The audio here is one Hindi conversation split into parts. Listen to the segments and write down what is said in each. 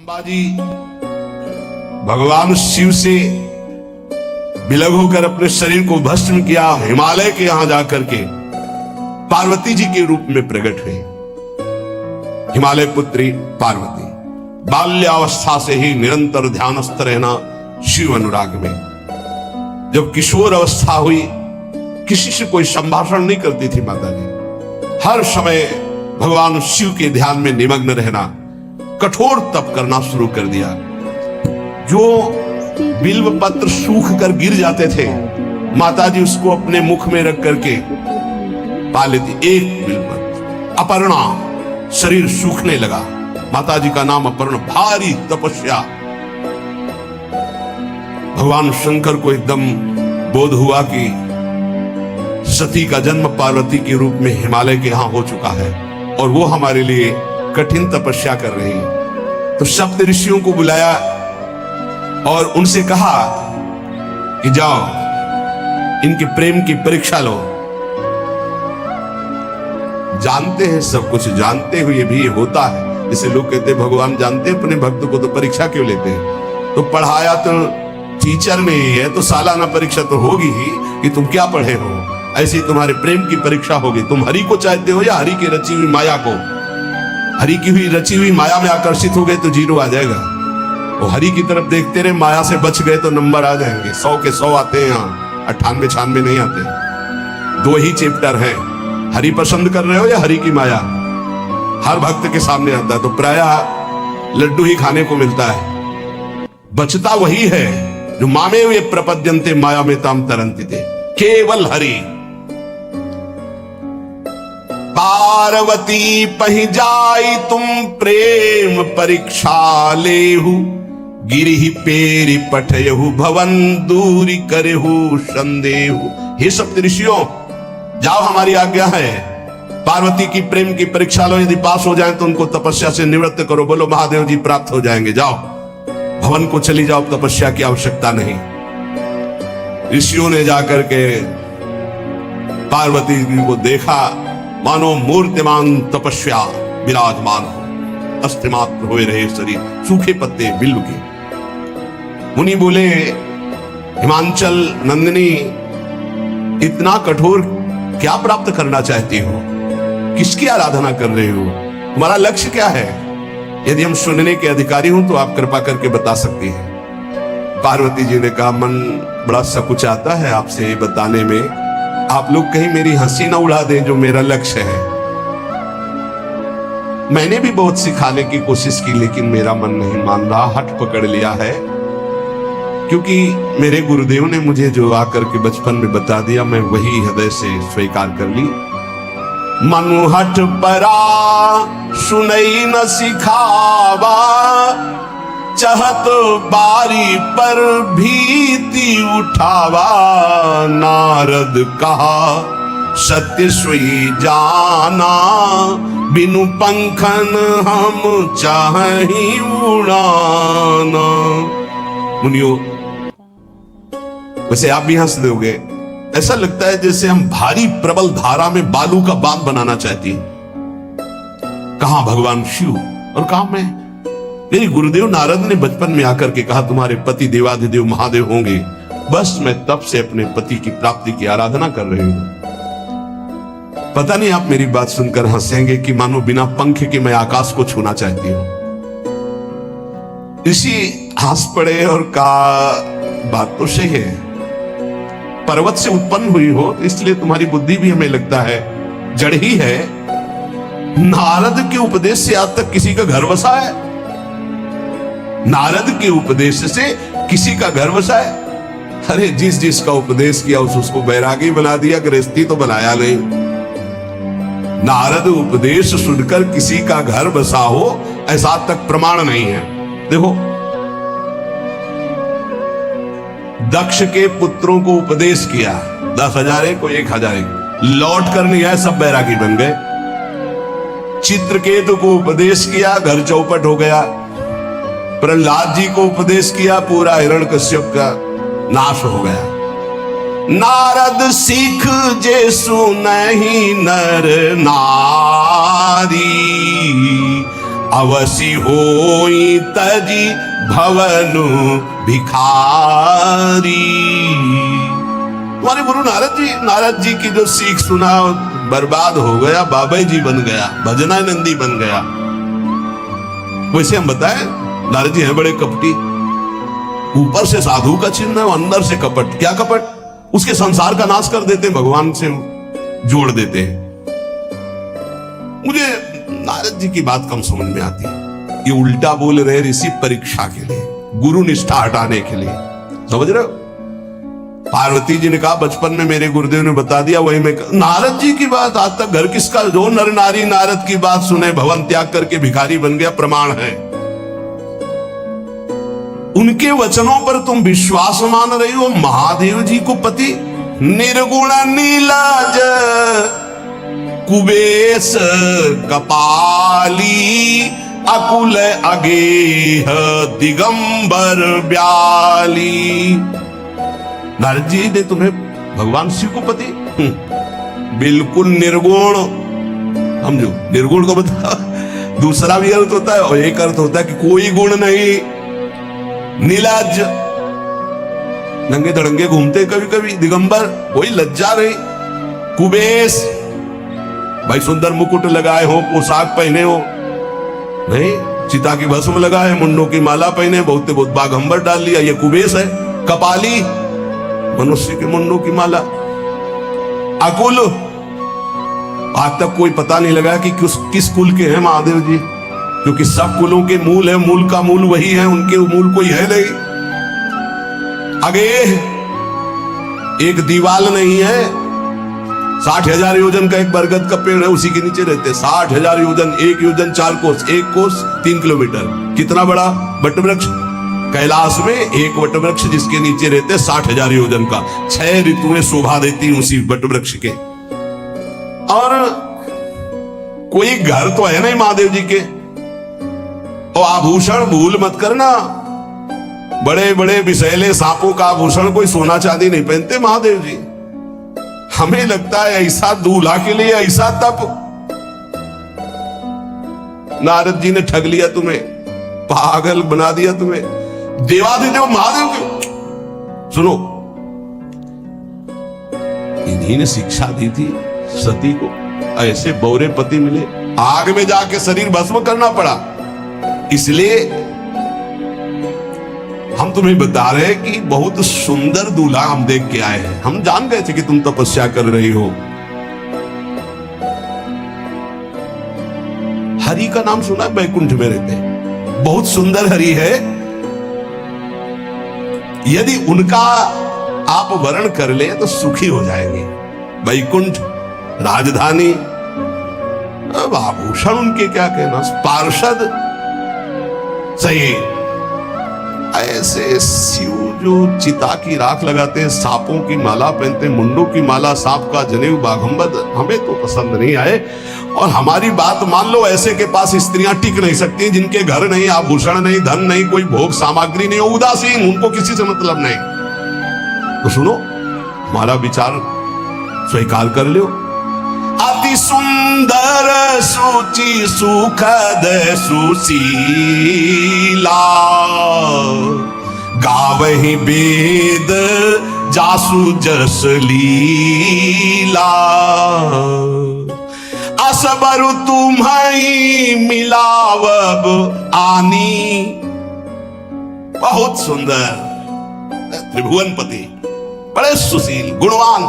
अंबाजी भगवान शिव से विलग होकर अपने शरीर को भस्म किया, हिमालय के यहां जाकर के पार्वती जी के रूप में प्रकट हुए। हिमालय पुत्री पार्वती बाल्यावस्था से ही निरंतर ध्यानस्थ रहना शिव अनुराग में। जब किशोर अवस्था हुई, किसी से कोई संभाषण नहीं करती थी माता जी, हर समय भगवान शिव के ध्यान में निमग्न रहना, कठोर तप करना शुरू कर दिया। जो बिल्व पत्र सूख कर गिर जाते थे, माता जी उसको अपने मुख में रख करके पा लेती। एक बिल्व पत्र, अपर्णा, शरीर सूखने लगा। माता जी का नाम अपर्णा, भारी तपस्या। भगवान शंकर को एकदम बोध हुआ कि सती का जन्म पार्वती के रूप में हिमालय के यहां हो चुका है और वो हमारे लिए कठिन तपस्या कर रही है। तो सप्त ऋषियों को बुलाया और उनसे कहा कि जाओ इनके प्रेम की परीक्षा लो। जानते हैं, सब कुछ जानते हुए भी ये होता है। जैसे लोग कहते हैं भगवान जानते हैं अपने भक्त को, तो परीक्षा क्यों लेते हैं? तो पढ़ाया तो टीचर ने ही है, तो सालाना परीक्षा तो होगी ही कि तुम क्या पढ़े हो। ऐसे ही तुम्हारे प्रेम की परीक्षा होगी। तुम हरि को चाहते हो या हरि की रची हुई माया को? हरि की हुई रची हुई माया में आकर्षित हो गए तो जीरो आ जाएगा। वो हरि की तरफ देखते रहे, माया से बच गए तो नंबर आ जाएंगे। 100 के 100 आते हैं, यहाँ 98 96 नहीं आते। दो ही चैप्टर हैं, हरि पसंद कर रहे हो या हरि की माया। हर भक्त के सामने आता है तो प्रायः लड्डू ही खाने को मिलता है। बचता वही है जो मामे हुए प्रपद्यन्ते माया में ताम तरंती थे, केवल हरि। पार्वती पहि जाई तुम प्रेम परीक्षा लेहु, गिरिहि पेरि पठयहु भवन दूरी करेहु संदेहु। हे सप्त ऋषियों, जाओ हमारी आज्ञा है, पार्वती की प्रेम की परीक्षा लो। यदि पास हो जाए तो उनको तपस्या से निवृत्त करो। बोलो महादेव जी प्राप्त हो जाएंगे। जाओ भवन को चली जाओ, तपस्या की आवश्यकता नहीं। ऋषियों ने जाकर के पार्वती जी को देखा, मानो मूर्तिमान तपस्या विराजमान हो, अस्थिमात्र हुए रहे शरीर, सूखे पत्ते बिल्व के। मुनि बोले, हिमांचल नंदिनी, इतना कठोर क्या प्राप्त करना चाहती हो? किसकी आराधना कर रहे हो? तुम्हारा लक्ष्य क्या है? यदि हम सुनने के अधिकारी हूं तो आप कृपा करके बता सकती हैं। पार्वती जी ने कहा, मन बड़ा सकुचाता है आपसे बताने में। आप लोग कहीं मेरी हंसी ना उड़ा दें, जो मेरा लक्ष्य है। मैंने भी बहुत सिखाने की कोशिश की, लेकिन मेरा मन नहीं मान रहा, हठ पकड़ लिया है। क्योंकि मेरे गुरुदेव ने मुझे जो आकर के बचपन में बता दिया, मैं वही हृदय से स्वीकार कर ली। मनु हठ परा सुनई न सिखावा, चहत बारी पर भीति उठावा। नारद कहा सत्य सोई जाना, बिनु पंखन हम चाहि उड़ाना। मुनियो, वैसे आप भी हंस दोगे, ऐसा लगता है जैसे हम भारी प्रबल धारा में बालू का बांध बनाना चाहती हैं। कहां भगवान शिव और कहां मैं? मेरे गुरुदेव नारद ने बचपन में आकर के कहा तुम्हारे पति देवाधिदेव महादेव होंगे। बस मैं तब से अपने पति की प्राप्ति की आराधना कर रही हूं। पता नहीं आप मेरी बात सुनकर हंसेंगे कि मानो बिना पंख के मैं आकाश को छूना चाहती हूं। इसी हंस पड़े और कहा, बात तो सही है, पर्वत से उत्पन्न हुई हो इसलिए तुम्हारी बुद्धि भी हमें लगता है जड़ ही है। नारद के उपदेश से आज तक किसी का घर बसा है? नारद के उपदेश से किसी का घर बसा है? अरे जिसका उपदेश किया उसको बैरागी बना दिया, गृहस्थी तो बनाया नहीं। नारद उपदेश सुनकर किसी का घर बसा हो ऐसा आज तक प्रमाण नहीं है। देखो, दक्ष के पुत्रों को उपदेश किया, 10,000 को 1,000, लौट कर नहीं आए, सब बैरागी बन गए। चित्रकेतु को उपदेश किया, घर चौपट हो गया। प्रहलाद जी को उपदेश किया, पूरा हिरण्यकश्यप का नाश हो गया। नारद सीख जे सुनहि नर नारी, अवसी होई तजी भवनु भिखारी। तुम्हारे गुरु नारद जी की जो सीख सुना बर्बाद हो गया, बाबा जी बन गया, भजनानंदी बन गया। वैसे हम बताएं नारद जी हैं बड़े कपटी, ऊपर से साधु का चिन्ह है, अंदर से कपट। क्या कपट? उसके संसार का नाश कर देते, भगवान से जोड़ देते हैं। मुझे नारद जी की बात कम समझ में आती है। ये उल्टा बोल रहे ऋषि परीक्षा के लिए, गुरु निष्ठा हटाने के लिए, समझ रहे हो? पार्वती जी ने कहा बचपन में मेरे गुरुदेव ने बता दिया, वही मैं नारद जी की बात आज तक घर किसका? जो नर नारी नारद की बात सुने भवन त्याग करके भिखारी बन गया, प्रमाण है। उनके वचनों पर तुम विश्वास मान रही हो। महादेव जी को पति निर्गुण नीलाज कुबेश कपाली अकुल अगेह दिगंबर ब्याली। नारद जी ने तुम्हें भगवान शिव को पति बिल्कुल निर्गुण समझो। निर्गुण को बता, दूसरा भी अर्थ होता है और एक अर्थ होता है कि कोई गुण नहीं। नीलाज, नंगे धड़ंगे घूमते कभी कभी, दिगंबर कोई लज्जा नहीं। कुबेश, भाई सुंदर मुकुट लगाए हो, पोशाक पहने हो नहीं, चिता की भस्म लगाए, मुंडों की माला पहने, बहुत बाघंबर डाल लिया, ये कुबेश है। कपाली, मनुष्य के मुंडों की माला। अकुल, आज तक कोई पता नहीं लगा कि किस कुल के हैं महादेव जी, क्योंकि सब कुलों के मूल है, मूल का मूल वही है, उनके मूल कोई है नहीं। आगे एक दीवाल नहीं है, 60,000 योजन का एक बरगद का पेड़ है, उसी के नीचे रहते। 60,000 योजन, 1 योजन 4 कोस, 1 कोस 3 किलोमीटर। कितना बड़ा वटवृक्ष? कैलाश में एक वटवृक्ष जिसके नीचे रहते 60,000 योजन का, 6 ऋतुएं शोभा देती उसी वटवृक्ष के। और कोई घर तो है नहीं महादेव जी के। और आभूषण भूल मत करना, बड़े बड़े विषैले सांपों का आभूषण कोई सोना चांदी नहीं पहनते महादेव जी। हमें लगता है ऐसा दूल्हा के लिए ऐसा तप। नारद जी ने ठग लिया तुम्हें, पागल बना दिया तुम्हें। देवाधिदेव महादेव के सुनो, इन्हीं ने शिक्षा दी थी सती को। ऐसे बौरे पति मिले, आग में जाके शरीर भस्म करना पड़ा। इसलिए हम तुम्हें बता रहे हैं कि बहुत सुंदर दूल्हा हम देख के आए हैं। हम जान गए थे कि तुम तपस्या कर रही हो। हरि का नाम सुना है? बैकुंठ में रहते, बहुत सुंदर हरि है। यदि उनका आप वर्ण कर ले तो सुखी हो जाएंगे। बैकुंठ राजधानी, अब आभूषण उनके क्या कहना, पार्षद सही। ऐसे शिव जो चिता की राख लगाते हैं, सांपों की माला पहनते, मुंडों की माला, सांप का जनेऊ, बाघंबर, हमें तो पसंद नहीं आए। और हमारी बात मान लो, ऐसे के पास स्त्रियां टिक नहीं सकती जिनके घर नहीं, आभूषण नहीं, धन नहीं, कोई भोग सामग्री नहीं, उदासीन, उनको किसी से मतलब नहीं। तो सुनो, हमारा विचार स्वीकार कर लो। अति सुंदर सूची सुखद सुशीला, गावहि वेद जासु जस लीला। असबर तुम्हारी मिलावब आनी। बहुत सुंदर त्रिभुवनपति, बड़े सुशील गुणवान,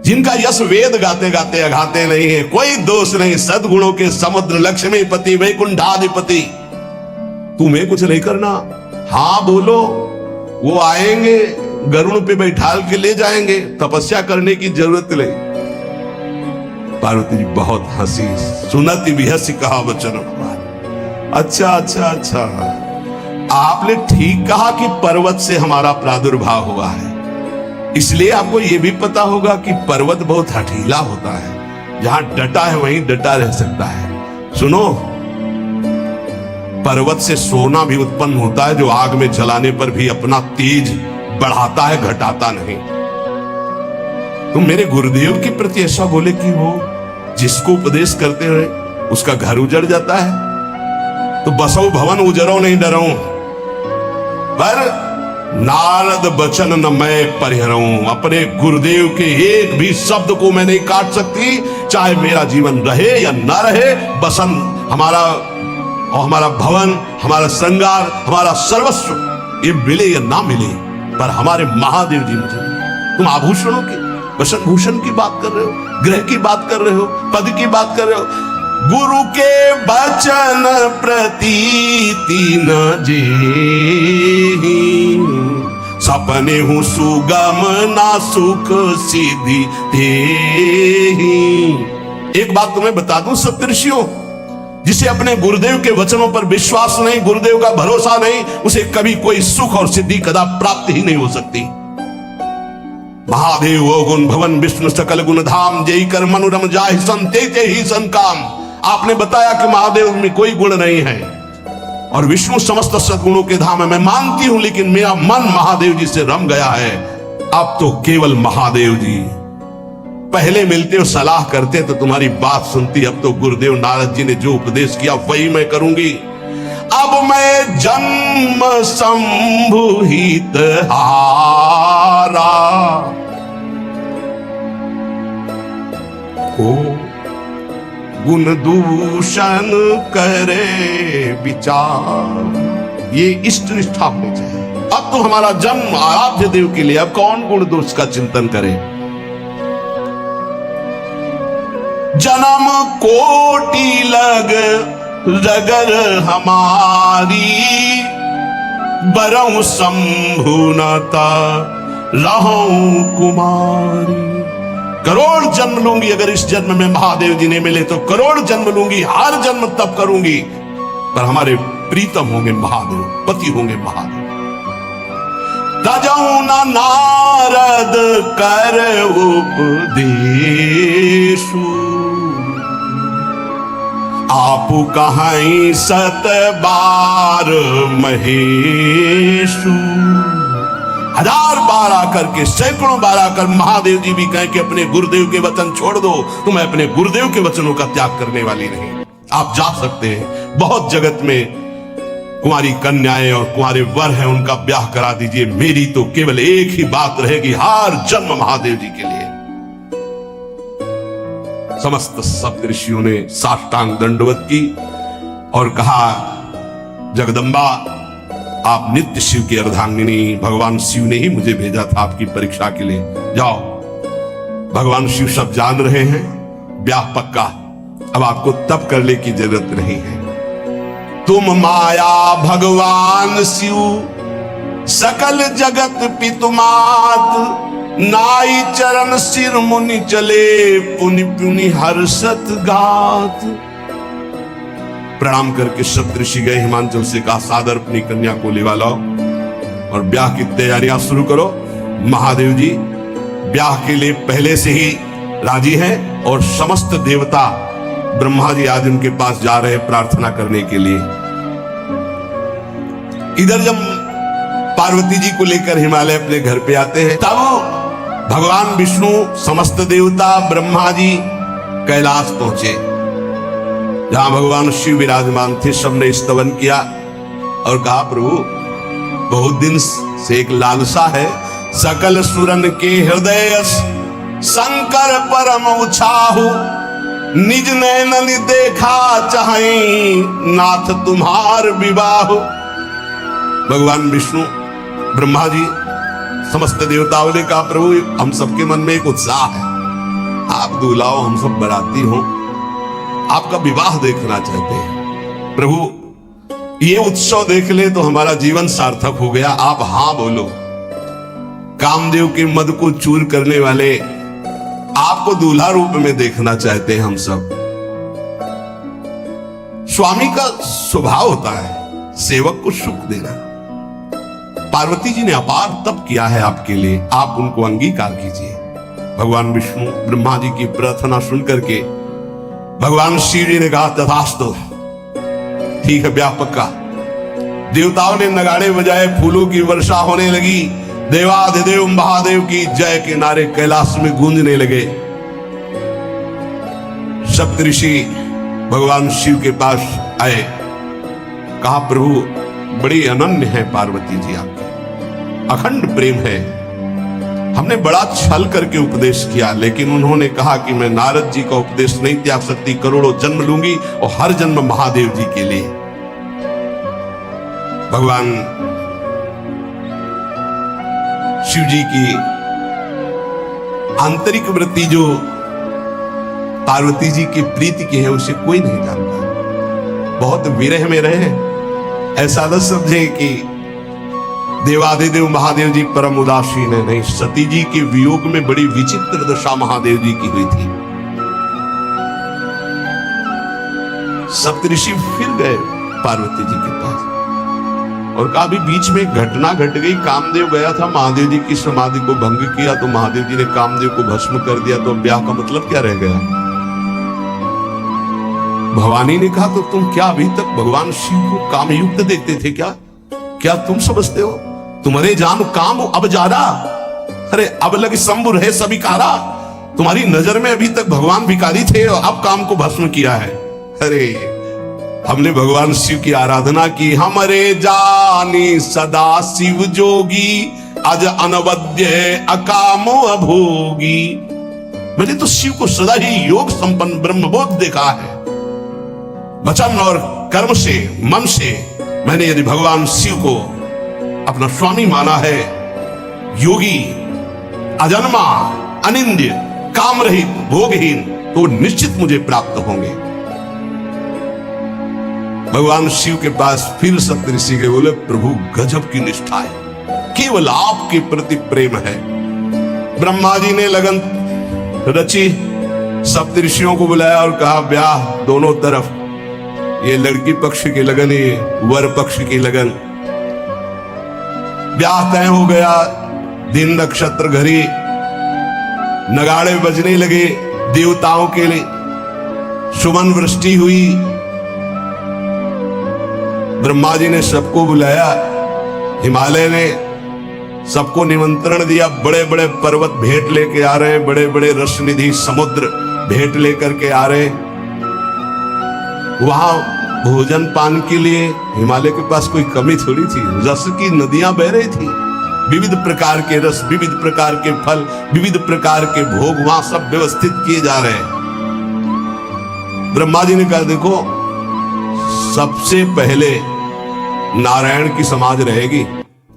जिनका यश वेद गाते गाते अघाते नहीं है, कोई दोष नहीं, सद्गुणों के समुद्र, लक्ष्मीपति, वैकुंठाधिपति। तुम्हें कुछ नहीं करना, हाँ बोलो, वो आएंगे, गरुड़ पे बैठाल के ले जाएंगे, तपस्या करने की जरूरत नहीं। पार्वती जी बहुत हंसी, सुनती भी हंसी, कहा वचन। अच्छा अच्छा अच्छा, आपने ठीक कहा कि पर्वत से हमारा प्रादुर्भाव हुआ है, इसलिए आपको यह भी पता होगा कि पर्वत बहुत हठीला होता है, जहां डटा है वहीं डटा रह सकता है। सुनो, पर्वत से सोना भी उत्पन्न होता है, जो आग में जलाने पर भी अपना तेज बढ़ाता है, घटाता नहीं। तुम मेरे गुरुदेव के प्रति ऐसा बोले कि वो जिसको उपदेश करते हुए उसका घर उजड़ जाता है। तो बसो भवन उजरो नहीं डरो, पर नारद बचन न मैं परिहरऊं। अपने गुरुदेव के एक भी शब्द को मैं नहीं काट सकती, चाहे मेरा जीवन रहे या ना रहे। बसन हमारा और हमारा भवन, हमारा श्रृंगार, हमारा सर्वस्व ये मिले या ना मिले, पर हमारे महादेव जी मुझे मिले। तुम आभूषणों की, वसन भूषण की बात कर रहे हो, ग्रह की बात कर रहे हो, पद की बात कर रहे हो। गुरु के बचन प्रतीति न जेहि, सपने हूँ सुगम ना सुख सिद्धि तेहि। एक बात तुम्हें बता दूं सप्तऋषियों, जिसे अपने गुरुदेव के वचनों पर विश्वास नहीं, गुरुदेव का भरोसा नहीं, उसे कभी कोई सुख और सिद्धि कदा प्राप्त ही नहीं हो सकती। महादेव वो गुण भवन विष्णु सकल गुण धाम, जय कर मनोरम जाहि सन ते ही सन काम। आपने बताया कि महादेव में कोई गुण नहीं है और विष्णु समस्त सद्गुणों के धाम है, मैं मानती हूं, लेकिन मेरा मन महादेव जी से रम गया है। अब तो केवल महादेव जी। पहले मिलते हो सलाह करते तो तुम्हारी बात सुनती, अब तो गुरुदेव नारद जी ने जो उपदेश किया वही मैं करूंगी। अब मैं जन्म संभुहित हारा को गुण दूषण करे विचार, ये इष्ट निष्ठा होनी चाहिए। अब तो हमारा जन्म आराध्य देव के लिए, अब कौन गुण दोष का चिंतन करे। जन्म कोटि लग रगर हमारी, बरऊ शंभुनाता रहूं कुमारी। करोड़ जन्म लूंगी, अगर इस जन्म में महादेव जी ने मिले तो करोड़ जन्म लूंगी, हर जन्म तब करूंगी, पर हमारे प्रीतम होंगे महादेव, पति होंगे महादेव। तजऊ न नारद कर उपदेशु, आपु कहाई सत बार महेशु। हजार बार आकर के, सैकड़ों बार आकर महादेव जी भी कहें कि अपने गुरुदेव के वचन छोड़ दो, तुम्हें अपने गुरुदेव के वचनों का त्याग करने वाली नहीं। आप जा सकते हैं, बहुत जगत में कुंवारी कन्याएं और कुंवारे वर हैं, उनका ब्याह करा दीजिए। मेरी तो केवल एक ही बात रहेगी, हर जन्म महादेव जी के लिए। समस्त सप्तऋषियों ने साष्टांग दंडवत की और कहा, जगदम्बा आप नित्य शिव की अर्धांगिनी, भगवान शिव ने ही मुझे भेजा था आपकी परीक्षा के लिए। जाओ, भगवान शिव सब जान रहे हैं, ब्याह पक्का, अब आपको तप करने की जरूरत नहीं है। तुम माया भगवान शिव, सकल जगत पितुमात, नाई चरण सिर मुनि चले, पुनि पुनि हर्षत गात। प्रणाम करके सप्तऋषि गए, हिमांचल से कहा सादर अपनी कन्या को लेवा लाओ और ब्याह की तैयारियां शुरू करो। महादेव जी ब्याह के लिए पहले से ही राजी हैं और समस्त देवता ब्रह्मा जी आज उनके पास जा रहे हैं प्रार्थना करने के लिए। इधर जब पार्वती जी को लेकर हिमालय अपने घर पे आते हैं, तब भगवान विष्णु, समस्त देवता, ब्रह्मा जी कैलाश पहुंचे, जहां भगवान शिव विराजमान थे। सबने स्तवन किया और कहा, प्रभु बहुत दिन से एक लालसा है, सकल सुरन के हृदय शंकर परम उछाहु, निज नैनन देखा चाहे नाथ तुम्हार विवाह। भगवान विष्णु, ब्रह्मा जी, समस्त देवताओं ने कहा, प्रभु हम सबके मन में एक उत्साह है, आप दूल्हा हो, हम सब बराती हो, आपका विवाह देखना चाहते हैं। प्रभु ये उत्सव देख ले तो हमारा जीवन सार्थक हो गया, आप हां बोलो। कामदेव के मद को चूर करने वाले आपको दूल्हा रूप में देखना चाहते हैं हम सब। स्वामी का स्वभाव होता है सेवक को सुख देना। पार्वती जी ने अपार तप किया है आपके लिए, आप उनको अंगीकार कीजिए। भगवान विष्णु, ब्रह्मा जी की प्रार्थना सुन करके भगवान शिव जी ने कहा, तथास्तु, ठीक है ब्याह पक्का। देवताओं ने नगाड़े बजाए, फूलों की वर्षा होने लगी, देवाधिदेव महादेव की जय के नारे कैलाश में गूंजने लगे। सप्तऋषि भगवान शिव के पास आए, कहा प्रभु बड़ी अनन्य है पार्वती जी, आपकी अखंड प्रेम है, हमने बड़ा छल करके उपदेश किया, लेकिन उन्होंने कहा कि मैं नारद जी का उपदेश नहीं त्याग सकती, करोड़ों जन्म लूंगी और हर जन्म महादेव जी के लिए। भगवान शिव जी की आंतरिक वृत्ति जो पार्वती जी की प्रीति की है उसे कोई नहीं जानता। बहुत विरह में रहे, ऐसा न समझे कि देवादिदेव महादेव जी परम उदासीन है, नहीं, सती जी के वियोग में बड़ी विचित्र दशा महादेव जी की हुई थी। सप्तऋषि फिर गए पार्वती जी के पास और कहा भी बीच में घटना घट गई, कामदेव गया था महादेव जी की समाधि को भंग किया, तो महादेव जी ने कामदेव को भस्म कर दिया, तो ब्याह का मतलब क्या रह गया? भवानी ने कहा तो तुम क्या अभी तक भगवान शिव को कामयुक्त देखते थे क्या? क्या तुम समझते हो तुम्हारे जान काम अब जारा, अरे अब लगे शंभु है सभी कारा, तुम्हारी नजर में अभी तक भगवान भिखारी थे और अब काम को भस्म किया है। अरे हमने भगवान शिव की आराधना की, हमारे जानी सदा शिव जोगी, अज अनवद्य अकामो अभोगी। मैंने तो शिव को सदा ही योग संपन्न ब्रह्मबोध देखा है। वचन और कर्म से, मन से मैंने यदि भगवान शिव को अपना स्वामी माना है, योगी, अजन्मा, अनिंद्य, काम रहित, भोगहीन, तो निश्चित मुझे प्राप्त होंगे। भगवान शिव के पास फिर सप्तऋषि के बोले, प्रभु गजब की निष्ठा है, केवल आपके प्रति प्रेम है। ब्रह्मा जी ने लगन रची, सप्तऋषियों को बुलाया और कहा ब्याह दोनों तरफ, ये लड़की पक्ष की लगन, ये वर पक्ष की लगन। ब्याह तय हो गया, दिन नक्षत्र घड़ी, नगाड़े बजने लगे देवताओं के लिए, सुमन वृष्टि हुई। ब्रह्मा जी ने सबको बुलाया, हिमालय ने सबको निमंत्रण दिया, बड़े बड़े पर्वत भेंट लेके आ रहे हैं, बड़े बड़े रसनिधि समुद्र भेंट लेकर के आ रहे हैं। वहां भोजन पान के लिए हिमालय के पास कोई कमी थोड़ी थी, रस की नदियां बह रही थी, विविध प्रकार के रस, विविध प्रकार के फल, विविध प्रकार के भोग वहां सब व्यवस्थित किए जा रहे हैं। ब्रह्मा जी ने कहा देखो, सबसे पहले नारायण की समाज रहेगी,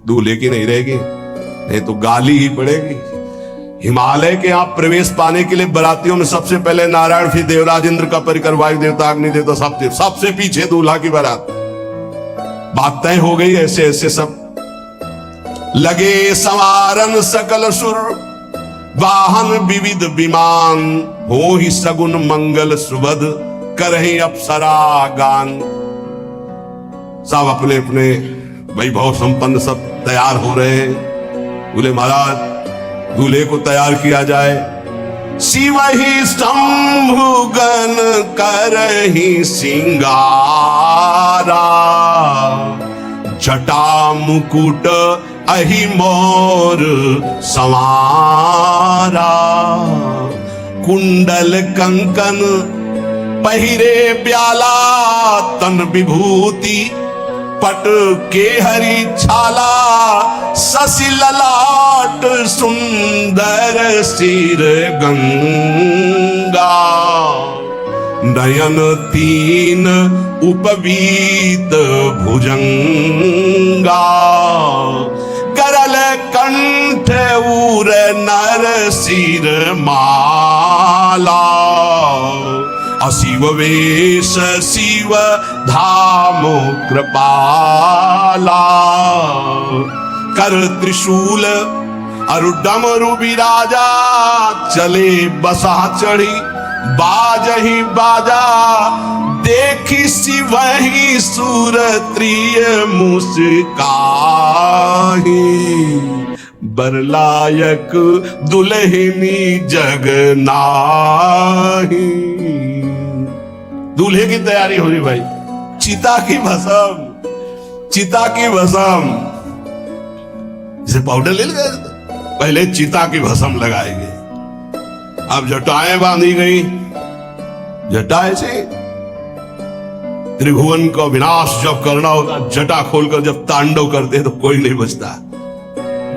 दूल्हे की नहीं रहेगी, नहीं तो गाली ही पड़ेगी। हिमालय के यहां प्रवेश पाने के लिए बरातियों में सबसे पहले नारायण, फिर देवराज इंद्र का परिकर, वायु देवता, अग्नि देवता, सबसे पीछे दूल्हा की बारात। बात तय हो गई। ऐसे ऐसे सब लगे संवारन सकल सुर, वाहन विविध विमान, हो ही सगुन मंगल सुबद, करहि अप्सरा गान। सब अपने अपने वैभव संपन्न सब तैयार हो रहे हैं। बोले महाराज दूल्हे को तैयार किया जाए। शिव ही शंभुगन करहि सिंगारा, जटा मुकुट अहि मोर संवारा, कुंडल कंकन पहिरे ब्याला, तन विभूति पट के हरि छाला, शशि ललाट सुंदर सिर गंगा, नयन तीन उपवीत भुजंगा, करल कंठ उर नर सिर माला, अशिव वेश शिव धाम कृपाला, कर त्रिशूल अरु डमरु विराजा, चले बसा चढ़ी बाजहि बाजा, देखी शिवहि सुरत्रिय मुस्काही, बरलायक दुल्हनी जग नाही। दूल्हे की तैयारी हो रही भाई, चिता की भस्म, चिता की भस्म, जैसे पाउडर ले गए, पहले चिता की भस्म लगाएंगे। अब जटाएं बांधी गई, जटाएं से त्रिभुवन का विनाश जब करना होता, जटा खोलकर जब तांडव करते तो कोई नहीं बचता।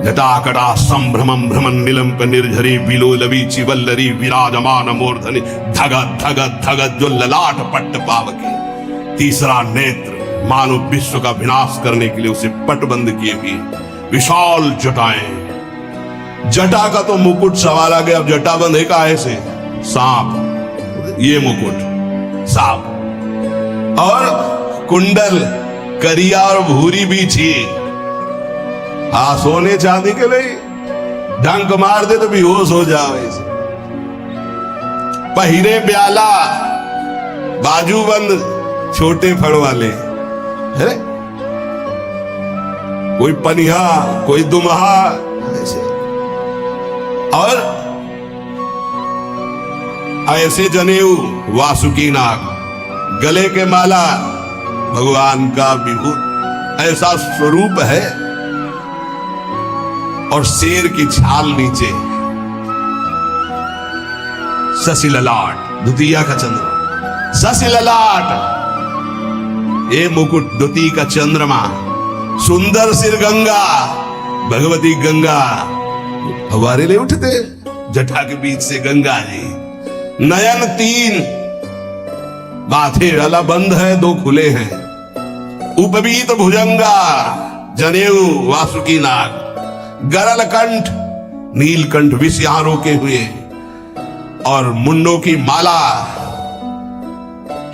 जटाकटा संभ्रमम भ्रमण निलंप निर्झरी बिलोलवी चिवल्लरी विराजमान मूर्धनि धगत धगत धगत जो ललाट पट्ट पावके। तीसरा नेत्र मानो विश्व का विनाश करने के लिए उसे पटबंद किए हुए विशाल जटाएं। जटा का तो मुकुट सवार आ गया, अब जटा बंधे का ऐसे सांप, ये मुकुट सांप, और कुंडल करिया और भूरी भी थी। हाँ, सोने चांदी के लिए डंक मार दे तो बेहोश हो जाओ ऐसे। पहिरे ब्याला, बाजूबंद छोटे फड़ वाले है, कोई पनिहा कोई दुमहा ऐसे, और ऐसे जनेऊ वासुकी नाग, गले के माला भगवान का विभूत, ऐसा स्वरूप है। और शेर की छाल नीचे, शशि ललाट, द्वितीया का चंद्रमा, शशि ललाट, ये मुकुट द्वितीय का चंद्रमा, सुंदर सिर गंगा, भगवती गंगा हवारे ले उठते जटा के बीच से गंगा जी। नयन 3, माथे वाला बंद है, 2 खुले हैं। उपवीत भुजंगा, जनेऊ वासुकी नाग, गरल कंठ, नीलकंठ विष यहां रोके हुए, और मुंडों की माला,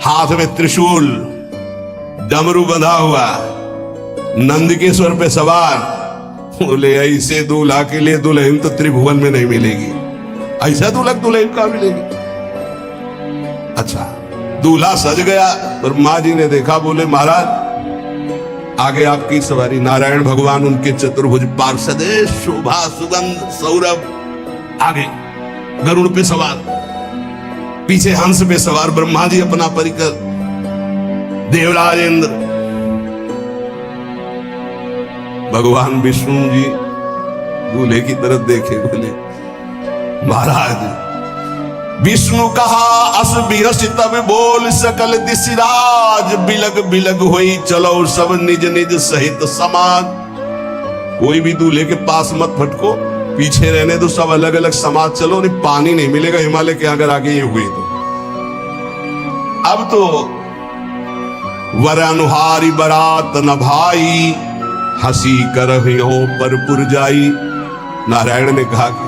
हाथ में त्रिशूल, डमरू बंधा हुआ, नंदकेश्वर पे सवार। बोले ऐसे दूल्हा के लिए दुल्हन तो त्रिभुवन में नहीं मिलेगी, ऐसा दुल्हन दुल्हन का मिलेगी। अच्छा, दूल्हा सज गया, ब्रह्मा जी ने देखा, बोले महाराज आगे आपकी सवारी। नारायण भगवान उनके चतुर्भुज पार्षद, शोभा सुगंध सौरभ, आगे गरुड़ पे सवार, पीछे हंस पे सवार ब्रह्मा जी अपना परिकर, देवराज इंद्र, भगवान विष्णु जी दूल्हे की तरफ देखे, बोले महाराज विष्णु कहा अस बिहस तब बोल सकल दिशिराज, बिलग बिलग होई चलो सब निज निज सहित समाज। कोई भी दूल्हे के पास मत फटको, पीछे रहने दो, सब अलग अलग समाज चलो, नहीं पानी नहीं मिलेगा हिमालय के अगर आगे ये हुए तो। अब तो वर अनुहारी बरात न भाई, हंसी कर हो पर पुरजाई। नारायण ने कहा कि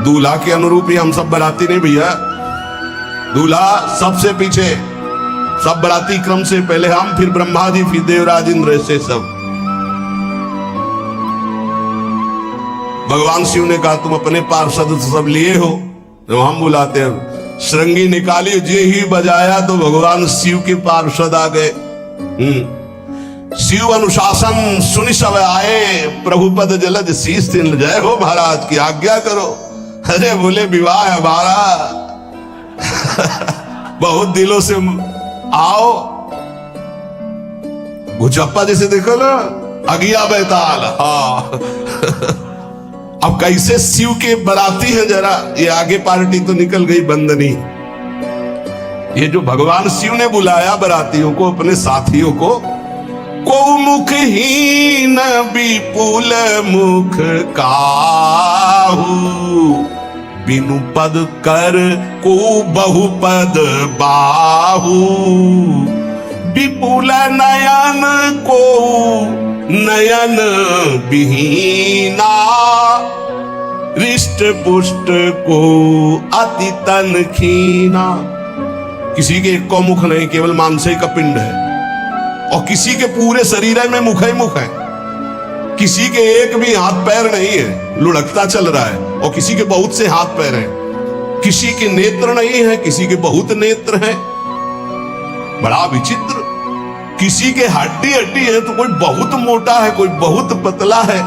दूल्हा के अनुरूप ही हम सब बराती नहीं भैया, दूल्हा सबसे पीछे, सब बराती क्रम से पहले हम, फिर ब्रह्मा जी, फिर देवराज इंद्र, से सब। भगवान शिव ने कहा तुम अपने पार्षद सब लिए हो, तो हम बुलाते हैं। श्रृंगी निकाली, जे ही बजाया तो भगवान शिव के पार्षद आ गए। शिव अनुशासन सुनि सब आए, प्रभु पद जलद शीस तिन, जय हो महाराज की आज्ञा करो। अरे बोले विवाह है हमारा बहुत दिलों से आओ। गुचप्पा जैसे देखो ना, अगिया बैताल। हाँ अब कैसे शिव के बराती हैं, जरा ये आगे पार्टी तो निकल गई बंदनी। ये जो भगवान शिव ने बुलाया बरातियों को, अपने साथियों को, को मुखहीन विपुल मुख काहू, बिनु पद कर को बहुपद बाहू, विपुल नयन को नयन विहीना, रिष्ट पुष्ट को अति तन खीना। किसी के एक को मुख नहीं, केवल मांसई का पिंड है, और किसी के पूरे शरीर में मुख ही मुख है। किसी के एक भी हाथ पैर नहीं है, लुढ़कता चल रहा है, और किसी के बहुत से हाथ पैर हैं। किसी के नेत्र नहीं है, किसी के बहुत नेत्र हैं। बड़ा विचित्र। किसी के हड्डी हड्डी है तो कोई बहुत मोटा है, कोई बहुत पतला है।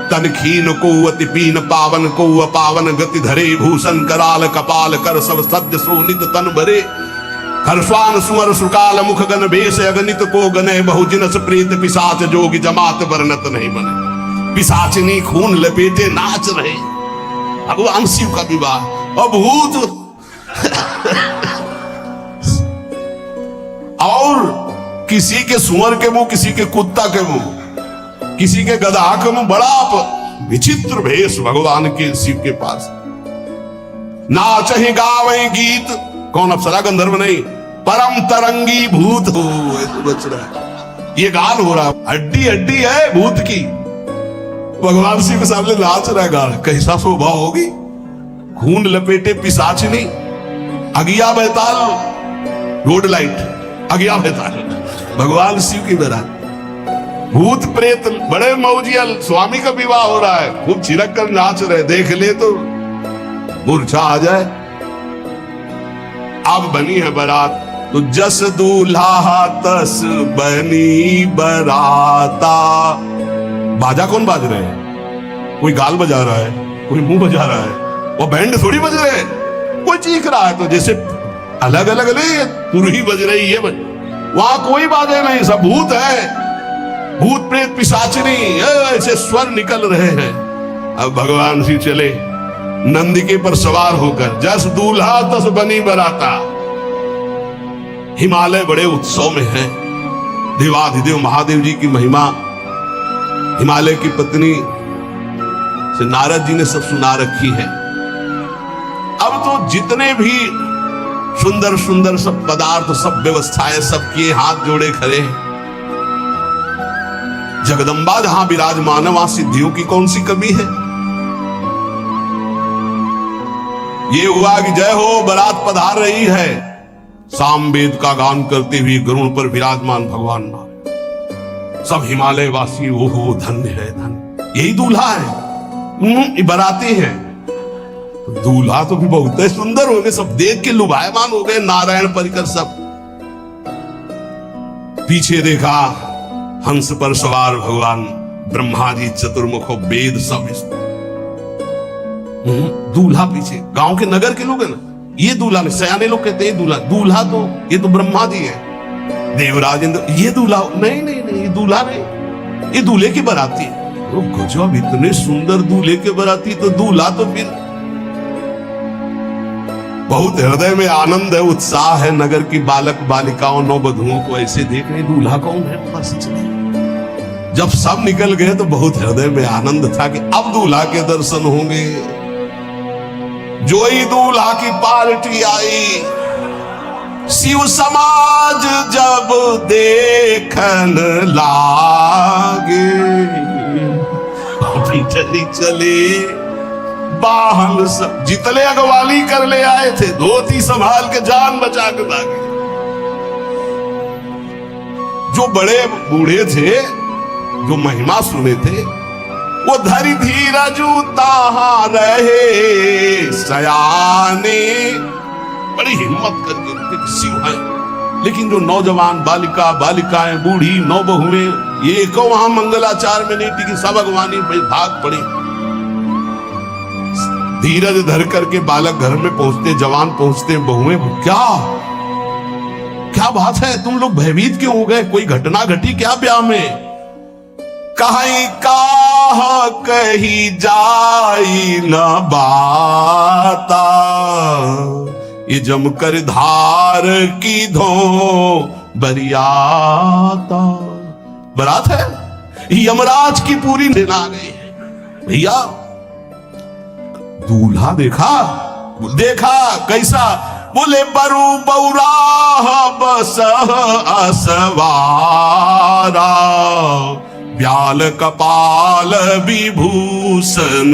तन खीन को अति पीन, पावन को अपावन, गति धरे भूषण कराल कपाल, कर सब सद्य सोनित तन भरे। हर्षवान सुअर सुकाल मुख गण भेष, अगणित को गने बहुजिनस प्रेत, पिशाच जोगी जमात वर्णत नहीं बने। पिशाचिनी खून लपेटे नाच रहे, भगवान शिव का विवाह। और भूत और किसी के सुअर के मुंह, किसी के कुत्ता के मुंह, किसी के गधा के मुंह। बड़ा विचित्र भेष भगवान के शिव के पास। नाचहि गावहि गीत, कौन अप्सरा गंधर्व नहीं, परम तरंगी भूत हो, बच रहा है। ये गान हो रहा, हड्डी हड्डी है भूत की, भगवान शिव के सामने नाच रहा है गान। कैसा शोभा होगी, खून लपेटे पिशाचिनी, अगिया बैताल, रोड लाइट अगिया बैताल, भगवान शिव की बारात। भूत प्रेत बड़े मौजियल, स्वामी का विवाह हो रहा है, खूब छिड़क कर नाच रहे, देख ले तो मूर्छा आ जाए। अब बनी है बारात, तो जस दूल्हा तस बनी बराता। बाजा कौन बाज रहे हैं? कोई गाल बजा रहा है, कोई मुंह बजा रहा है, वो बैंड थोड़ी बज रहे हैं, कोई चीख रहा है। तो जैसे अलग अलग नहीं, तुरही बज रही है, वहां कोई बाजे नहीं, सब भूत है, भूत प्रेत पिशाचिनी, ऐसे स्वर निकल रहे हैं। अब भगवान श्री चले नंदिके पर सवार होकर, जस दूल्हा तस बनी बराता। हिमालय बड़े उत्सव में है, देवाधिदेव महादेव जी की महिमा हिमालय की पत्नी से नारद जी ने सब सुना रखी है। अब तो जितने भी सुंदर सुंदर सब पदार्थ, सब व्यवस्थाएं, सबके हाथ जोड़े खड़े हैं। जगदम्बा जहां विराजमान, वहां सिद्धियों की कौन सी कमी है। ये हुआ कि जय हो, बारात पधार रही है, सामवेद का गान करते हुए गरुड़ पर विराजमान भगवान नारायण। सब हिमालय वासी ओहो धन्य है, धन्य, यही दूल्हा है, बाराती है। दूल्हा तो भी बहुत सुंदर हो गए, सब देख के लुभायमान हो गए, नारायण परिकर सब। पीछे देखा हंस पर सवार भगवान ब्रह्मा जी, चतुर्मुख वेद सब। दूल्हा पीछे, गांव के नगर के लोग है ना, ये दूल्हा नहीं, सयाने लोग कहते हैं दूल्हा, दूल्हा तो ये तो ब्रह्मा जी है, देवराज इंद्र, ये दूल्हा नहीं नहीं नहीं, ये दूल्हा नहीं, ये दूल्हे की बाराती है। गजब, इतने सुंदर दूल्हे के बाराती, तो दूल्हा तो फिर बहुत हृदय में आनंद है, उत्साह है। नगर की बालक बालिकाओं, नौवधुओं को ऐसे देख रहे, दूल्हा कौन है बस चले। जब सब निकल गए तो बहुत हृदय में आनंद था कि अब दूल्हा के दर्शन होंगे। जो ही दूल्हा की पार्टी आई, शिव समाज जब देखन लागे, चली चले बाहन सब, जितने अगवाली कर ले आए थे, धोती संभाल के जान बचा के भागे। जो बड़े बूढ़े थे, जो महिमा सुने थे, वो धरी धीरजू ताहा रहे सयाने, बड़ी हिम्मत करके शिव है। लेकिन जो नौजवान बालिका, बालिकाएं, बूढ़ी, नौबहुएं, ये को वहां मंगलाचार में नहीं टिकी, सब अगवानी भाग पड़ी। धीरज धर करके बालक घर में पहुंचते, जवान पहुंचते, बहुएं, क्या क्या बात है, तुम लोग भयभीत क्यों हो गए, कोई घटना घटी क्या ब्याह में? कहीं कहा कही जाई न बाता, ये जमकर धार की धो बरियाता। बारात है, यमराज की पूरी सेना आ गई भैया। दूल्हा देखा, देखा कैसा, बोले बरु बौरा बस असवारा, ब्याल कपाल विभूषण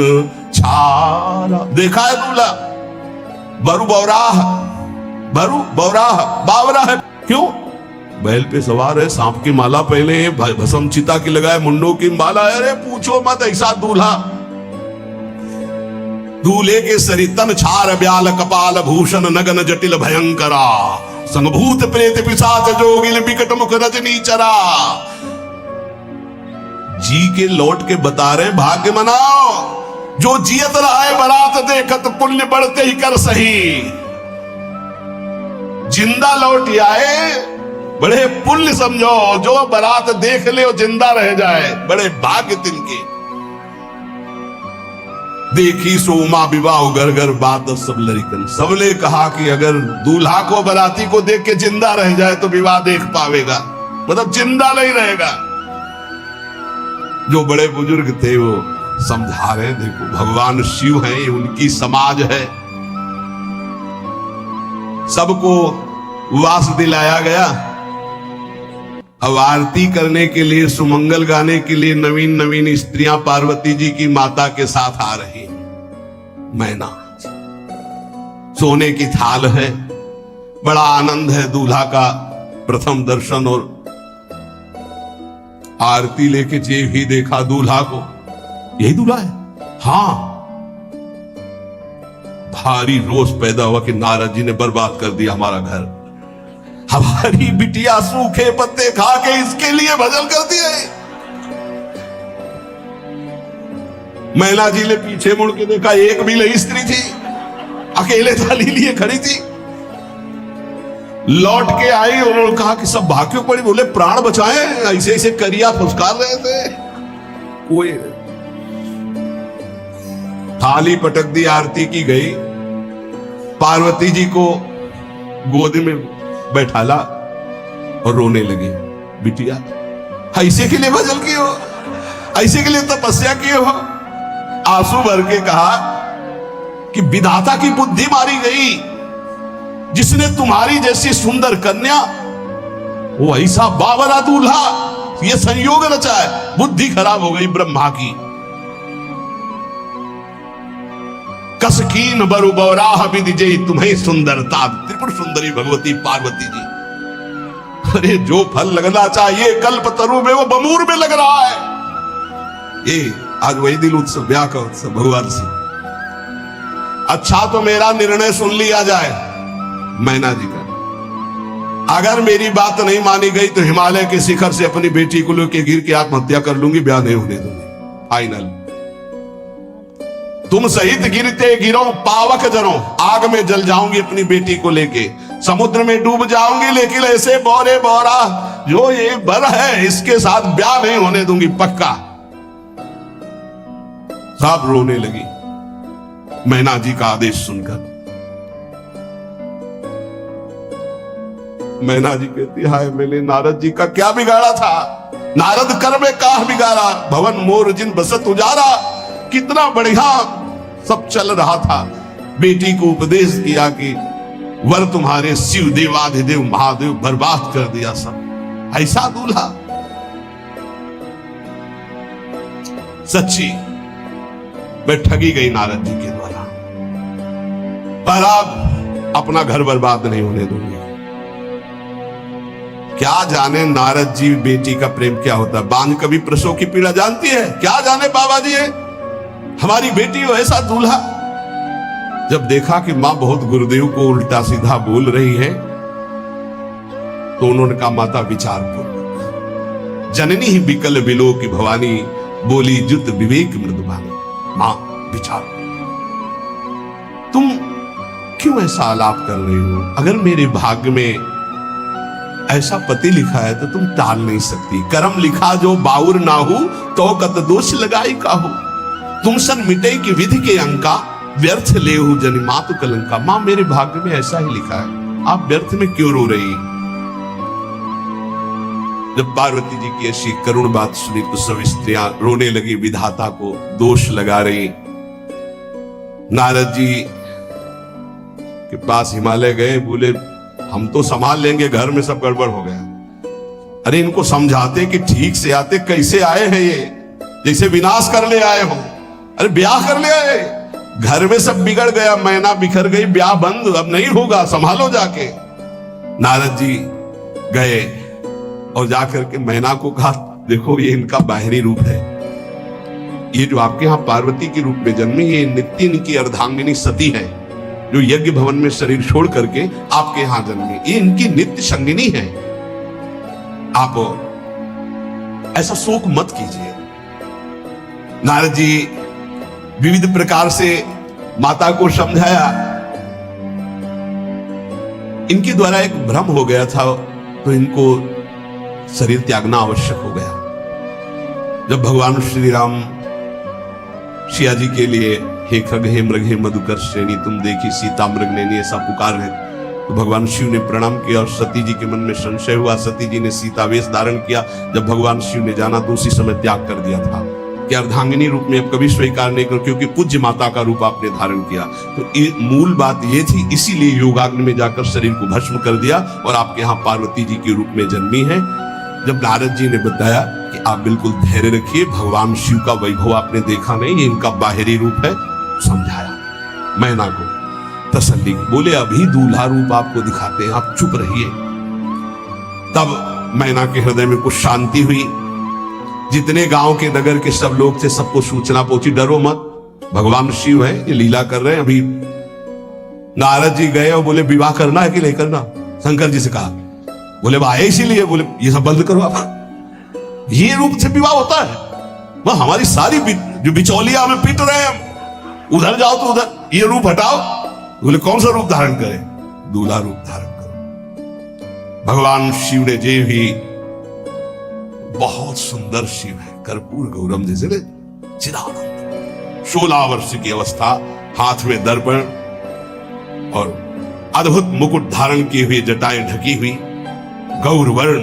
छारा। देखा है दूल्हा, बरु बौराह, बरु बौराह, बावरा है, क्यों? बैल पे सवार है, सांप की माला पहने, भस्म चिता की लगाए, मुंडों की माला। अरे पूछो मत, ऐसा दूल्हा। दूल्हे के सरितन छार, ब्याल कपाल भूषण, नगन जटिल भयंकरा, संभूत प्रेत पिशाच जोगिल विकट मुख रजनी चरा। जी के लौट के बता रहे, भाग्य मनाओ, जो जियत रहा है बारात देखत, पुण्य बढ़ते ही कर सही। जिंदा लौट आए, बड़े पुण्य समझो, जो बारात देख ले वो जिंदा रह जाए, बड़े भाग्य तिनके। देखी सोमा विवाह घर घर बात सब लड़कन। सबने कहा कि अगर दूल्हा को बाराती को देख के जिंदा रह जाए तो विवाह देख पावेगा, मतलब जिंदा नहीं रहेगा। जो बड़े बुजुर्ग थे वो समझा रहे, देखो भगवान शिव हैं, उनकी समाज है, सबको वास दिलाया गया। अब आरती करने के लिए, सुमंगल गाने के लिए नवीन नवीन स्त्रियां पार्वती जी की माता के साथ आ रही। मैना सोने की थाल है, बड़ा आनंद है दूल्हा का प्रथम दर्शन। और आरती लेके जे भी देखा दूल्हा को, यही दूल्हा है? हां। भारी रोष पैदा हुआ कि नारद जी ने बर्बाद कर दिया हमारा घर, हमारी बिटिया सूखे पत्ते खा के इसके लिए भजन कर दिए। मैना जी ने पीछे मुड़ के देखा, एक भी नहीं स्त्री थी, अकेले थाली लिए खड़ी थी। लौट के आई, उन्होंने कहा कि सब भाग्यों पड़ी। बोले प्राण बचाए, ऐसे ऐसे करिया फुसकार रहे थे। कोई थाली पटक दी, आरती की गई। पार्वती जी को गोद में बैठाला और रोने लगे। बिटिया ऐसे के लिए भजन किए हो, ऐसे के लिए तपस्या किए हो? आंसू भर के कहा कि विधाता की बुद्धि मारी गई, जिसने तुम्हारी जैसी सुंदर कन्या, वो ऐसा बावरा दूल्हा, ये संयोग रचा है। बुद्धि खराब हो गई ब्रह्मा की। कसकीन बरु बौराह विदिजय तुम्हें सुंदरता। त्रिपुर सुंदरी भगवती पार्वती जी। अरे जो फल लगना चाहिए कल्प तरु में, वो बमूर में लग रहा है। ये आज वही दिल उत्सव, ब्याह का उत्सव भगवान से। अच्छा तो मेरा निर्णय सुन लिया जाए मैना जी का। अगर मेरी बात नहीं मानी गई तो हिमालय के शिखर से अपनी बेटी को लेकर गिर के आत्महत्या कर लूंगी, ब्याह नहीं होने दूंगी। फाइनल। तुम सहित गिरते गिरो पावक जनो, आग में जल जाऊंगी अपनी बेटी को लेके, समुद्र में डूब जाऊंगी, लेकिन ऐसे बोरे बोरा जो ये बर है इसके साथ ब्याह नहीं होने दूंगी, पक्का। सब रोने लगी मैना जी का आदेश सुनकर। मैना जी कहती, हाय मैंने नारद जी का क्या बिगाड़ा था? नारद कर में काह बिगाड़ा, भवन मोर जिन बसत उजारा। कितना बढ़िया सब चल रहा था। बेटी को उपदेश किया कि वर तुम्हारे शिव देवाधिदेव महादेव, बर्बाद कर दिया सब। ऐसा दूल्हा? सच्ची मैं ठगी गई नारद जी के द्वारा, पर अब अपना घर बर्बाद नहीं होने दूंगी। क्या जाने नारद जी बेटी का प्रेम क्या होता है। बांझ कभी प्रसव की पीड़ा जानती है? क्या जाने बाबा जी है हमारी बेटी हो ऐसा दूल्हा। जब देखा कि मां बहुत गुरुदेव को उल्टा सीधा बोल रही है तो उन्होंने कहा, माता विचार पूर्वक। जननी ही बिकल बिलो की भवानी, बोली जुत विवेक मृदुबानी। मां विचार, तुम क्यों ऐसा आलाप कर रही हो? अगर मेरे भाग्य में ऐसा पति लिखा है तो तुम टाल नहीं सकती। कर्म लिखा जो बाउर ना हो, तो कत दोष लगाई काहू। तुम सन मिटे की विधि के अंका, व्यर्थ ले हो जनि मातु कलंका। मां मेरे भाग्य में ऐसा ही लिखा है, आप व्यर्थ में क्यों रो रही? जब पार्वती जी की ऐसी करुण बात सुनी तो सब स्त्रियां रोने लगी, विधाता को दोष लगा रही। नारद जी के पास हिमालय गए, बोले हम तो संभाल लेंगे, घर में सब गड़बड़ हो गया। अरे इनको समझाते कि ठीक से आते, कैसे आए हैं ये, जैसे विनाश कर ले आए हो। अरे ब्याह कर ले आए, घर में सब बिगड़ गया, मैना बिखर गई, ब्याह बंद, अब नहीं होगा, संभालो जाके। नारद जी गए और जाकर के मैना को कहा, देखो ये इनका बाहरी रूप है, ये जो आपके यहाँ पार्वती के रूप में जन्मी, ये नित्य की अर्धांगिनी सती है, जो यज्ञ भवन में शरीर छोड़ करके आपके यहां जन्मी, ये इनकी नित्य संगिनी है। आप ऐसा शोक मत कीजिए। नारद जी विविध प्रकार से माता को समझाया। इनके द्वारा एक भ्रम हो गया था, तो इनको शरीर त्यागना आवश्यक हो गया। जब भगवान श्री राम सिया जी के लिए हे खग हे मृग हे मधुकर श्रेणी, तुम देखी सीता मृग लेनी, ऐसा पुकार है। तो भगवान शिव ने प्रणाम किया और सती जी के मन में संशय हुआ। सती जी ने सीता वेश धारण किया। जब भगवान शिव ने जाना तो उसी समय त्याग कर दिया था कि अर्धांगिनी रूप में अब कभी स्वीकार नहीं करो, क्योंकि पूज्य माता का रूप आपने धारण किया। तो मूल बात ये थी, इसीलिए योगाग्नि में जाकर शरीर को भस्म कर दिया और आपके यहाँ पार्वती जी के रूप में जन्मी है। जब नारद जी ने बताया कि आप बिल्कुल धैर्य रखिए, भगवान शिव का वैभव आपने देखा नहीं, ये इनका बाहरी रूप है, समझाया मैना को तसल्ली। बोले अभी दूल्हा रूप आपको दिखाते हैं, आप चुप रहिए। तब मैना के हृदय में कुछ शांति हुई। जितने गांव के नगर के सब लोग थे, सबको सूचना पहुंची, डरो मत, भगवान शिव है, ये लीला कर रहे हैं। अभी नारद जी गए और बोले विवाह करना है कि नहीं करना, शंकर जी से कहा। बोले आए इसीलिए, बोले ये सब बंद करो आप, ये रूप से विवाह होता है, वह हमारी सारी जो बिचौलिया हमें पीट रहे हैं, उधर जाओ तो उधर, ये रूप हटाओ। बोले कौन सा रूप धारण करें, दूल्हा रूप धारण करो। भगवान शिव ने जे भी, बहुत सुंदर शिव है, कर्पूर गौरम जैसे चिदानंद, 16 वर्ष की अवस्था, हाथ में दर्पण और अद्भुत मुकुट धारण किए हुए, जटाएं ढकी हुई, गौरवर्ण,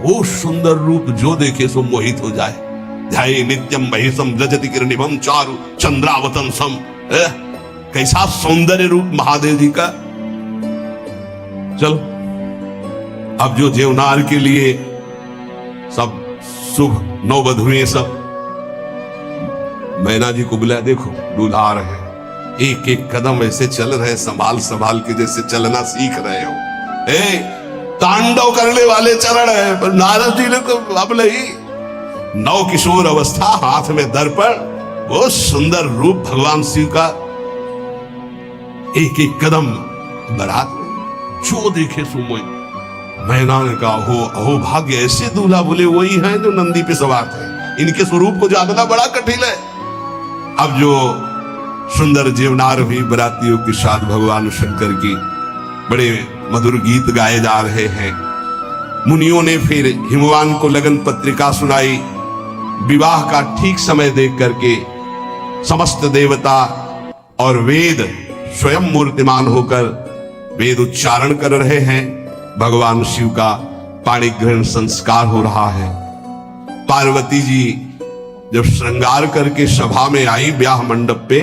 वो सुंदर रूप जो देखे सो मोहित हो जाए। ध्याये नित्यम महेशम रजति किरणिमं चारु चंद्रावतंसम। कैसा सौंदर्य रूप महादेव जी का। चलो अब जो जेवनार के लिए सब शुभ नौवधुएं सब मैना जी को बुलाया, देखो दूल्हा आ रहे हैं, एक एक कदम ऐसे चल रहे, संभाल संभाल के जैसे चलना सीख रहे हो। तांडव करने वाले चरण है, पर नारद जी ने तो अब नहीं, नव किशोर अवस्था, हाथ में दर्पण, वो सुंदर रूप भगवान शिव का, एक एक कदम बारात में जो देखे सो मोहि। मैना ने कहा अहो भाग्य, ऐसे दूल्हा। बोले वही है जो नंदी पे सवार थे, इनके स्वरूप को जानना बड़ा कठिन है। अब जो सुंदर जीवनार हुई बरातियों के साथ भगवान शंकर की बड़े मधुर गीत गाए जा रहे हैं। मुनियों ने फिर हिमवान को लगन पत्रिका सुनाई। विवाह का ठीक समय देख करके समस्त देवता और वेद स्वयं मूर्तिमान होकर वेद उच्चारण कर रहे हैं। भगवान शिव का पाणी ग्रहण संस्कार हो रहा है। पार्वती जी जब श्रृंगार करके सभा में आई ब्याह मंडप पे,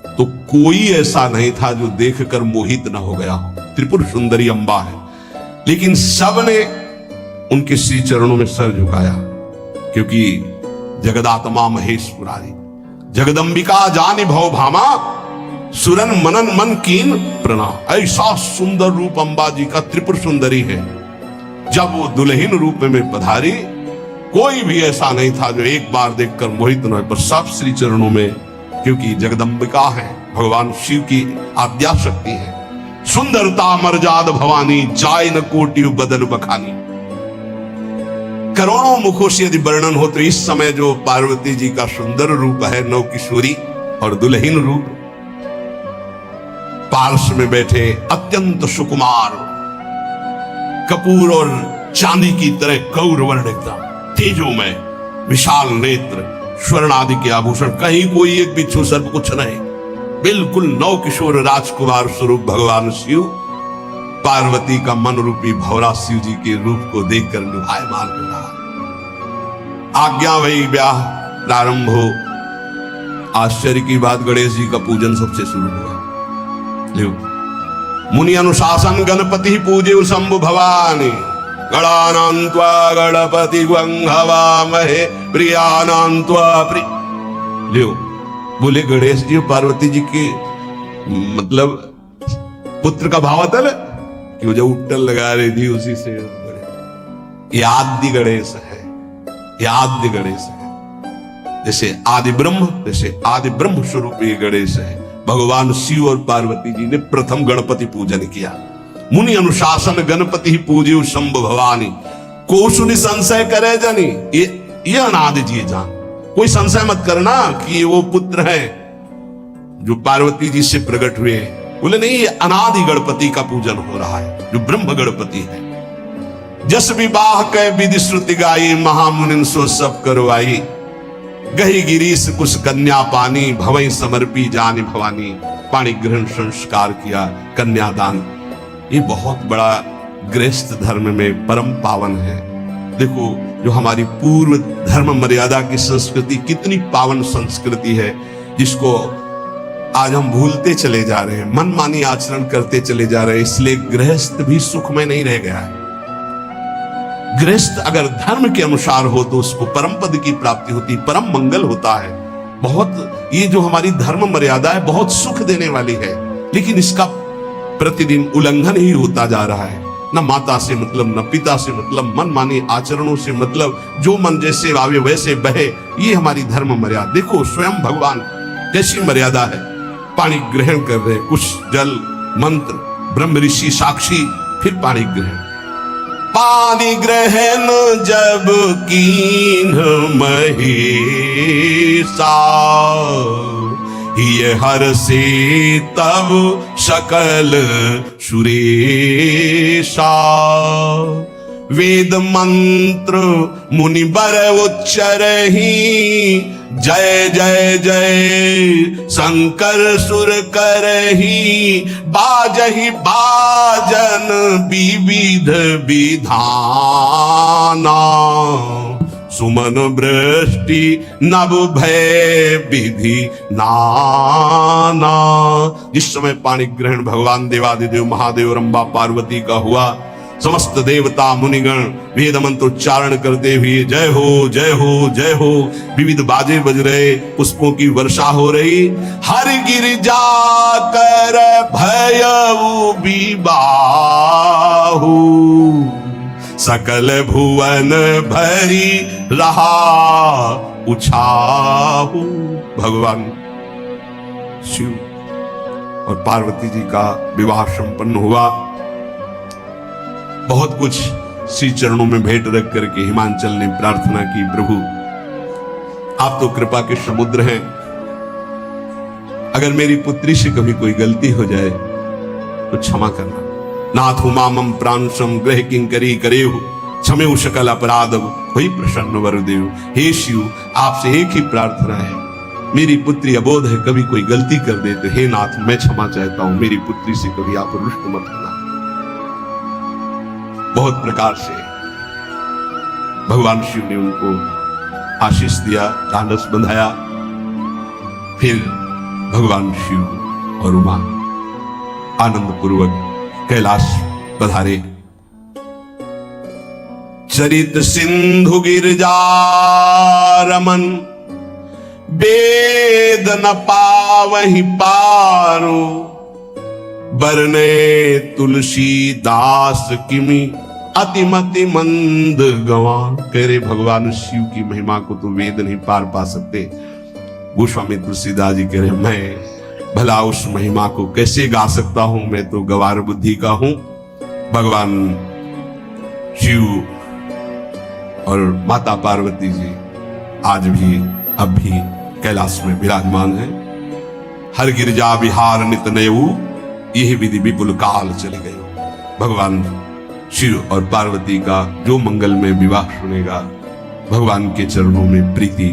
तो कोई ऐसा नहीं था जो देखकर मोहित न हो गया हो। त्रिपुर सुंदरी अंबा है, लेकिन सब ने उनके श्री चरणों में सर झुकाया, क्योंकि जगदात्मा महेश पुरारी, जगदंबिका जानि भव भामा, सुरन मनन मन कीन प्रणाम। ऐसा सुंदर रूप अंबा जी का, त्रिपुर सुंदरी है। जब वो दुल्हन रूप में पधारी, कोई भी ऐसा नहीं था जो एक बार देखकर मोहित न हो, पर सब श्री चरणों में, क्योंकि जगदंबिका है, भगवान शिव की आद्या शक्ति है। सुंदरता मर्याद भवानी, जाय न कोटि बदल बखानी। करोड़ों मुखों से यदि वर्णन हो तो इस समय जो पार्वती जी का सुंदर रूप है, नव किशोरी और दुल्हन रूप, पार्श्व में बैठे अत्यंत सुकुमार, कपूर और चांदी की तरह गौरवर्ण, एकदम तेजोमय, विशाल नेत्र, स्वर्ण आदि के आभूषण, कहीं कोई एक बिच्छू सर्प कुछ नहीं, बिल्कुल नव किशोर राजकुमार स्वरूप भगवान शिव। पार्वती का मन रूपी भौरा शिव जी के रूप को देखकर लुभायमान हो रहा। आज्ञा भई, ब्याह प्रारंभ हो। आश्चर्य की बात, गणेश जी का पूजन सबसे शुरू हुआ। मुनि अनुशासन गणपति पूजे शंभु भवानी, गणानान्त्वा गणपति गंघवामहे प्रियानान्त्वा प्रिय। लियो बोले गणेश जी पार्वती जी के मतलब पुत्र का भावातल कि वो जो उट्टल लगा रही थी उसी से ये आदि गणेश है, ये आदि गणेश है। जैसे आदि ब्रह्म, जैसे आदि ब्रह्म स्वरूप ये गणेश है। भगवान शिव और पार्वती जी ने प्रथम गणपति पूजन किया। मुनि अनुशासन गणपति पूजे शंभु भवानी, को सुनि संशय करे जनी। ये अनादि जी जान, कोई संशय मत करना कि वो पुत्र है जो पार्वती जी से प्रकट हुए। बोले नहीं, ये अनादि गणपति का पूजन हो रहा है जो ब्रह्म गणपति है। जस विवाह कै विधि श्रुति गाई, महामुनि सो सब करवाई। गही गिरीश कुश कन्या पानी, भवई समर्पी जानी भवानी। पाणी ग्रहण संस्कार किया, कन्यादान। ये बहुत बड़ा गृहस्थ धर्म में परम पावन है। देखो जो हमारी पूर्व धर्म मर्यादा की संस्कृति कितनी पावन संस्कृति है, जिसको आज हम भूलते चले जा रहे हैं, मनमानी आचरण करते चले जा रहे हैं। इसलिए गृहस्थ भी सुखमय नहीं रह गया है। गृहस्थ अगर धर्म के अनुसार हो तो उसको परम पद की प्राप्ति होती, परम मंगल होता है। बहुत ये जो हमारी धर्म मर्यादा है बहुत सुख देने वाली है, लेकिन इसका प्रतिदिन उल्लंघन ही होता जा रहा है। न माता से मतलब, न पिता से मतलब, मनमानी आचरणों से मतलब, जो मन जैसे आवे वैसे बहे, ये हमारी धर्म मर्यादा। देखो स्वयं भगवान कैसी मर्यादा है, पानी ग्रहण कर रहे, कुछ जल मंत्र, ब्रह्म ऋषि साक्षी, फिर पानी ग्रहण। पानी ग्रहण जब कीन महेशा, ये हर से तब सकल सुरेशा। वेद मंत्र मुनि बर उच्चरहि, जय जय जय शंकर सुर करहि। बाजहि बाजन विविध विधाना, सुमन वृष्टि नभ भय विधि नाना। जिस समय पाणी ग्रहण भगवान देवादिदेव महादेव रंबा पार्वती का हुआ, समस्त देवता मुनिगण वेद मंत्र उच्चारण करते हुए जय हो जय हो जय हो, विविध बाजे बज रहे, पुष्पों की वर्षा हो रही। हर गिरिजा कर भयउ विबाहु, सकल भुवन भरी रहा उछाहु। भगवान शिव और पार्वती जी का विवाह संपन्न हुआ। बहुत कुछ श्री चरणों में भेंट रख करके हिमांचल ने प्रार्थना की, प्रभु आप तो कृपा के समुद्र हैं, अगर मेरी पुत्री से कभी कोई गलती हो जाए तो क्षमा करना। नाथ मामम प्रांशम ग्रह किंकरी करेहु, क्षमेहु सकल अपराध हुई प्रसन्न वरदेव। हे शिव आपसे एक ही प्रार्थना है, मेरी पुत्री अबोध है, कभी कोई गलती कर दे तो हे नाथ मैं क्षमा चाहता हूं, मेरी पुत्री से कभी आप रुष्ट मत होना। बहुत प्रकार से भगवान शिव ने उनको आशीष दिया, ढांढस बंधाया। फिर भगवान शिव और उमा आनंद पूर्वक कैलाश पधारे। चरित सिंधु गिरजा रमन, वेद न पावहि पारो। बरने तुलसीदास किमि, अतिमति मंद गवा। कह रहे भगवान शिव की महिमा को तो वेद नहीं पार पा सकते। गोस्वामी तुलसीदास जी कह रहे मैं भला उस महिमा को कैसे गा सकता हूं, मैं तो गवार बुद्धि का हूं। भगवान शिव और माता पार्वती जी आज भी अब भी कैलाश में विराजमान है। हर गिरजा विहार नित नयऊ, यही विधि विपुल काल चले गए। भगवान शिव और पार्वती का जो मंगल में विवाह सुनेगा, भगवान के चरणों में प्रीति,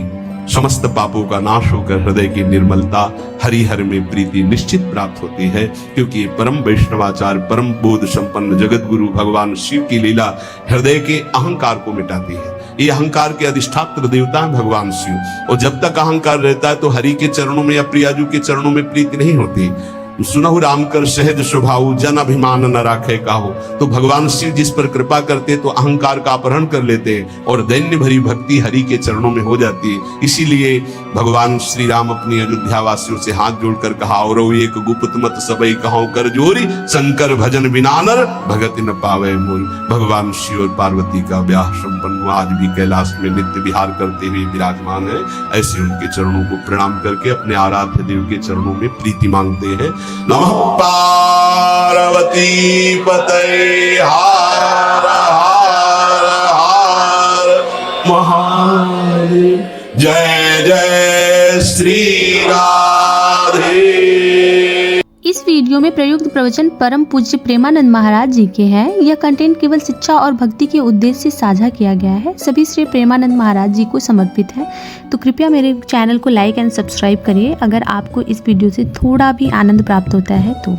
समस्त पापों का नाश होकर हृदय की निर्मलता, हरिहर में प्रीति निश्चित प्राप्त होती है। क्योंकि परम वैष्णवाचार, परम बोध संपन्न जगत गुरु भगवान शिव की लीला हृदय के अहंकार को मिटाती है। ये अहंकार के अधिष्ठात्र देवता है भगवान शिव, और जब तक अहंकार रहता है तो हरि के चरणों में या प्रियाजू के चरणों में प्रीति नहीं होती। सुनहु राम कर सहज स्वभाव, जन अभिमान न राखे काहू। तो भगवान शिव जिस पर कृपा करते तो अहंकार का अपहरण कर लेते और दैन्य भरी भक्ति हरि के चरणों में हो जाती है। इसीलिए भगवान श्री राम अपनी अयोध्या वासियों से हाथ जोड़कर कहा, और एक गुप्त मत सबई कहो कर जोरी, शंकर भजन बिना नर भगत न पावे मोरी। भगवान शिव और पार्वती का ब्याह संपन्न हुआ, आज भी कैलाश में नित्य विहार करते हुए विराजमान है। ऐसे उनके चरणों को प्रणाम करके अपने आराध्य देव के चरणों में प्रीति मांगते हैं। नमः पार्वती पतये, हर हर हर महादेव। जय जय श्री राधे। इस वीडियो में प्रयुक्त प्रवचन परम पूज्य प्रेमानंद महाराज जी के हैं। यह कंटेंट केवल शिक्षा और भक्ति के उद्देश्य से साझा किया गया है, सभी श्री प्रेमानंद महाराज जी को समर्पित है। तो कृपया मेरे चैनल को लाइक एंड सब्सक्राइब करिए अगर आपको इस वीडियो से थोड़ा भी आनंद प्राप्त होता है तो।